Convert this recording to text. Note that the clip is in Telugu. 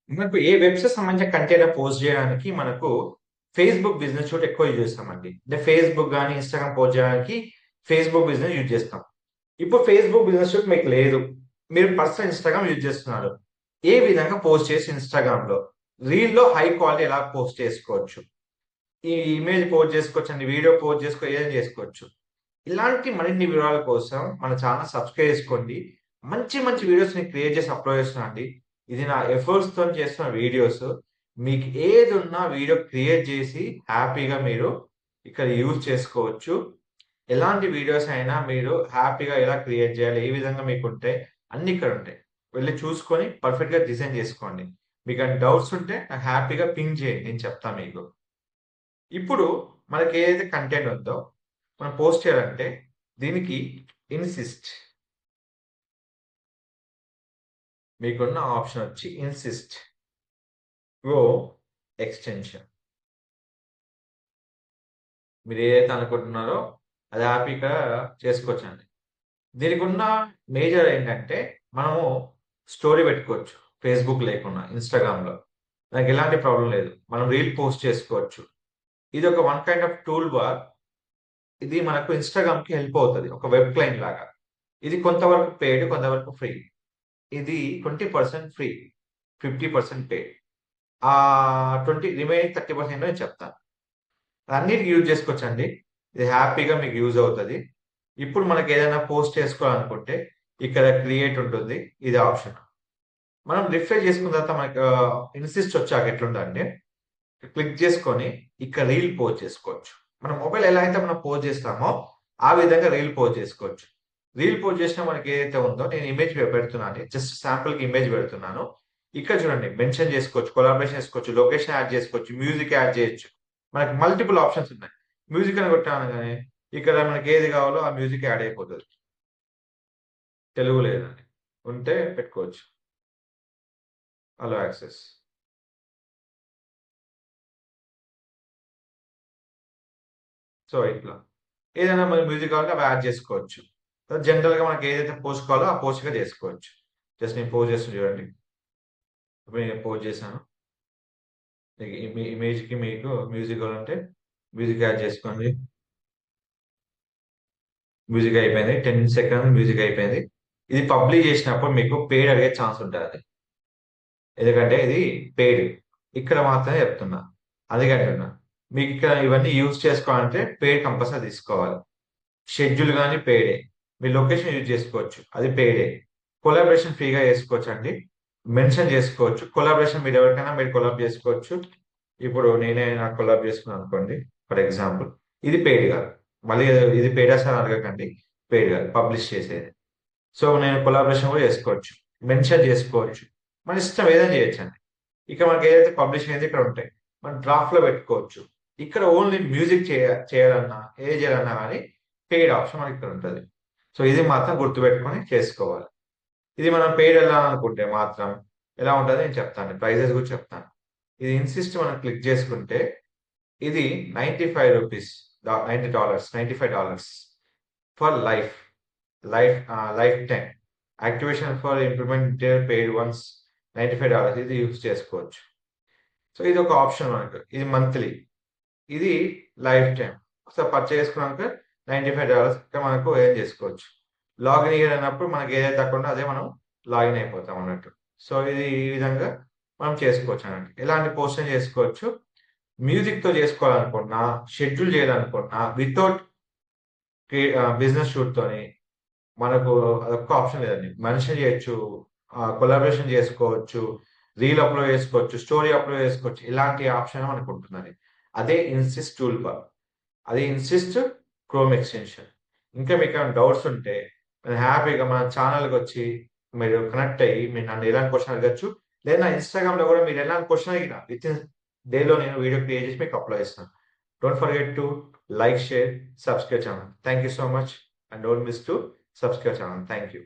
మనకు ఏ వెబ్‌సైట్ సంబంధించిన కంటెంట్ పోస్ట్ చేయడానికి మనకు ఫేస్‌బుక్ బిజినెస్ సూట్ ఎక్కువ యూజ్ చేస్తామండి. అంటే ఫేస్‌బుక్ గాని, ఇన్‌స్టాగ్రామ్ పోస్ట్ చేయడానికి ఫేస్‌బుక్ బిజినెస్ యూజ్ చేస్తాం. ఇప్పుడు ఫేస్‌బుక్ బిజినెస్ సూట్ మీకు లేదు. మీరు పర్సనల్ ఇన్‌స్టాగ్రామ్ యూజ్ చేస్తున్నారు. ఏ విధంగా పోస్ట్ చేసి ఇన్‌స్టాగ్రామ్‌లో రీల్‌లో హై క్వాలిటీ ఎలా పోస్ట్ చేసుకోవచ్చు? ఈ ఇమేజ్ పోస్ట్ చేసుకోవచ్చండి. వీడియో పోస్ట్ ఏదైనా చేసుకోవచ్చు. ఇలాంటి మరిన్ని వివరాల కోసం మన ఛానెల్ సబ్స్క్రైబ్ చేసుకోండి. మంచి మంచి వీడియోస్ నేను క్రియేట్ చేసి అప్‌లోడ్ చేస్తున్నా అండి. ఇది నా ఎఫర్ట్స్‌తోని చేస్తున్న వీడియోస్. మీకు ఏదున్నా వీడియో క్రియేట్ చేసి హ్యాపీగా మీరు ఇక్కడ యూజ్ చేసుకోవచ్చు. ఎలాంటి వీడియోస్ అయినా మీరు హ్యాపీగా ఎలా క్రియేట్ చేయాలి, ఏ విధంగా మీకుంటాయి అన్నీ ఇక్కడ ఉంటాయి. వెళ్లి చూసుకొని పర్ఫెక్ట్‌గా డిజైన్ చేసుకోండి. మీకేమైనా డౌట్స్ ఉంటే నాకు హ్యాపీగా పింగ్ చేయండి. నేను చెప్తా మీకు. ఇప్పుడు మనకి ఏదైతే కంటెంట్ ఉందో మనం పోస్ట్ చేయాలంటే దీనికి ఇన్సిస్ట్ మీకున్న ఆప్షన్ వచ్చి ఇన్సిస్ట్ గో ఎక్స్టెన్షన్. మీరు ఏదైతే అనుకుంటున్నారో అది హ్యాపీగా చేసుకోవచ్చండి. దీనికి ఉన్న మేజర్ ఏంటంటే మనము స్టోరీ పెట్టుకోవచ్చు. ఫేస్‌బుక్ లేకున్నా ఇన్‌స్టాగ్రామ్‌లో. దానికి ఎలాంటి ప్రాబ్లమ్ లేదు. మనం రీల్ పోస్ట్ చేసుకోవచ్చు. ఇది ఒక one kind of tool bar. ఇది మనకు ఇన్‌స్టాగ్రామ్‌కి హెల్ప్ అవుతది. ఒక వెబ్ క్లయింట్ లాగా. ఇది కొంతవరకు పెయిడ్, కొంతవరకు ఫ్రీ. ఇది 20% ఫ్రీ. 50% పెయిడ్. 20 రిమైనింగ్ 30% నేను చెప్తాను. అన్నిటికి యూజ్ చేసుకోవచ్చండి. ఇది హ్యాపీగా మీకు యూజ్ అవుతది. ఇప్పుడు మనకేదైనా పోస్ట్ చేసుకోవాలనుకుంటే ఇక్కడ క్రియేట్ ఉంటుంది. ఇది ఆప్షన్. మనం రిఫ్రెష్ చేసుకున్న తర్వాత మనకు ఇన్సిస్ట్ వచ్చాక ఎట్లుంటదంటే క్లిక్ చేసుకొని ఇక్కడ రీల్ పోస్ట్ చేసుకోవచ్చు. మన మొబైల్ ఎలా అయితే మనం పోస్ట్ చేస్తామో ఆ విధంగా రీల్ పోస్ట్ చేసుకోవచ్చు. రీల్ పోస్ట్ చేసినా మనకి ఏదైతే ఉందో నేను ఇమేజ్ పెడుతున్నాను. జస్ట్ శాంపుల్‌కి ఇమేజ్ పెడుతున్నాను. ఇక్కడ చూడండి మెన్షన్ చేసుకోవచ్చు, కొలాబరేషన్ చేసుకోవచ్చు, లొకేషన్ యాడ్ చేసుకోవచ్చు, మ్యూజిక్ యాడ్ చేయొచ్చు. మనకి మల్టిపుల్ ఆప్షన్స్ ఉన్నాయి. మ్యూజిక్ అని కొట్టామనగానే ఇక్కడ మనకి ఏది కావాలో ఆ మ్యూజిక్ యాడ్ అయిపోతది. తెలుగు లేదండి. ఉంటే పెట్టుకోవచ్చు. అలో యాక్సెస్. సో, ఇట్లా. ఏదైనా మన మ్యూజిక్ కావాలంటే అవి యాడ్ చేసుకోవచ్చు. జనరల్‌గా మనకి ఏదైతే పోస్ట్ కావాలో ఆ పోస్ట్‌గా చేసుకోవచ్చు. జస్ట్ నేను పోస్ట్ చేస్తున్నా చూడండి. ఇప్పుడు నేను పోస్ట్ చేశాను. మీకు ఇమేజ్‌కి మీకు మ్యూజిక్ కావాలంటే మ్యూజిక్ యాడ్ చేసుకోండి. మ్యూజిక్ అయిపోయింది. 10 సెకండ్స్ మ్యూజిక్ అయిపోయింది. ఇది పబ్లిష్ చేసినప్పుడు మీకు పెయిడ్ అడిగే ఛాన్స్ ఉంటది. ఎందుకంటే ఇది పెయిడ్. ఇక్కడ మాత్రమే చెప్తున్నా. అందుకే అంటున్నా. మీకు ఇక్కడ ఇవన్నీ యూజ్ చేసుకోవాలంటే పెయిడ్ కంపల్సరీ తీసుకోవాలి. షెడ్యూల్ గాని పెయిడే. మీ లొకేషన్ యూజ్ చేసుకోవచ్చు. అది పెయిడే. కొలాబరేషన్ ఫ్రీగా చేసుకోవచ్చండి. మెన్షన్ చేసుకోవచ్చు. కొలాబరేషన్ మీరు కొలాబ్ చేసుకోవచ్చు. ఇప్పుడు నేనే నాకు కొలాబ్ చేసుకున్నాను అనుకోండి. For example. ఇది పెయిడ్ కాదు. మళ్ళీ ఇది పెయిడా సార్ అని అడగకండి. పెయిడ్ కాదు. పబ్లిష్ చేసేది. సో, నేను కొలాబరేషన్ కూడా చేసుకోవచ్చు. మెన్షన్ చేసుకోవచ్చు. మన ఇష్టం ఏదైనా చేయొచ్చండి. ఇక మనకి ఏదైతే పబ్లిష్ అయిందో ఇక్కడ ఉంటాయి. మనం డ్రాఫ్ట్‌లో పెట్టుకోవచ్చు. ఇక్కడ ఓన్లీ మ్యూజిక్ చేయాలన్నా, ఏది చేయాలన్నా గాని పెయిడ్ ఆప్షన్ మనకి ఇక్కడ ఉంటది. సో, ఇది మాత్రం గుర్తుపెట్టుకొని చేసుకోవాలి. ఇది మనం పెయిడ్ వెళ్ళాలనుకుంటే మాత్రం ఎలా ఉంటదో నేను చెప్తాను. ప్రైజెస్ కూడా చెప్తాను. ఇది ఇన్సిస్ట్ మనం క్లిక్ చేసుకుంటే ఇది రూ. 95 $90 $95 for life. Life time. Activation for implement paid once $95 ఇది యూజ్ చేసుకోవచ్చు. సో, ఇదొక ఆప్షన్ మనకు. ఇది మంత్లీ. ఇది లైఫ్ టైమ్. సో, పర్చేజ్ చేసుకున్నాక $95 మనకు ఎర్న్ చేసుకోవచ్చు. లాగిన్ ఇయర్ అన్నప్పుడు మనకి ఏదైతే అకౌంట్ ఉందో అదే మనం లాగిన్ అయిపోతాం అన్నట్టు. సో, ఇది ఈ విధంగా మనం చేసుకోవచ్చు అన్నట్టు. ఇలాంటి పోస్ట్‌ని చేసుకోవచ్చు. మ్యూజిక్‌తో చేసుకోవాలనుకున్నా, షెడ్యూల్ చేయాలనుకున్నా వితౌట్ బిజినెస్ షూట్‌తోని మనకు అదొక్క ఆప్షన్ లేదండి. మెన్షన్ చేయొచ్చు, కొలాబరేషన్ చేసుకోవచ్చు, రీల్ అప్‌లోడ్ చేసుకోవచ్చు, స్టోరీ అప్‌లోడ్ చేసుకోవచ్చు. ఇలాంటి ఆప్షన్ మనకుంటుందండి. అదే ఇన్సిస్ట్ టూల్ బార్. అది ఇన్సిస్ట్ క్రోమ్ ఎక్స్‌టెన్షన్. ఇంకా మీకేమైనా డౌట్స్ ఉంటే మీరు హ్యాపీగా మన ఛానెల్‌కొచ్చి మీరు కనెక్ట్ అయ్యి మీరు నన్ను ఎలాంటి క్వెషన్ అడగొచ్చు. లేదా నా ఇన్‌స్టాగ్రామ్‌లో కూడా మీరు ఎలాంటి క్వెషన్ అడిగినా వితిన్ డేలో నేను వీడియో క్రియేట్ చేసి మీకు అప్లోడ్ చేస్తాను. Don't forget to like, share, subscribe channel. Thank you so much and don't miss to subscribe channel. Thank you.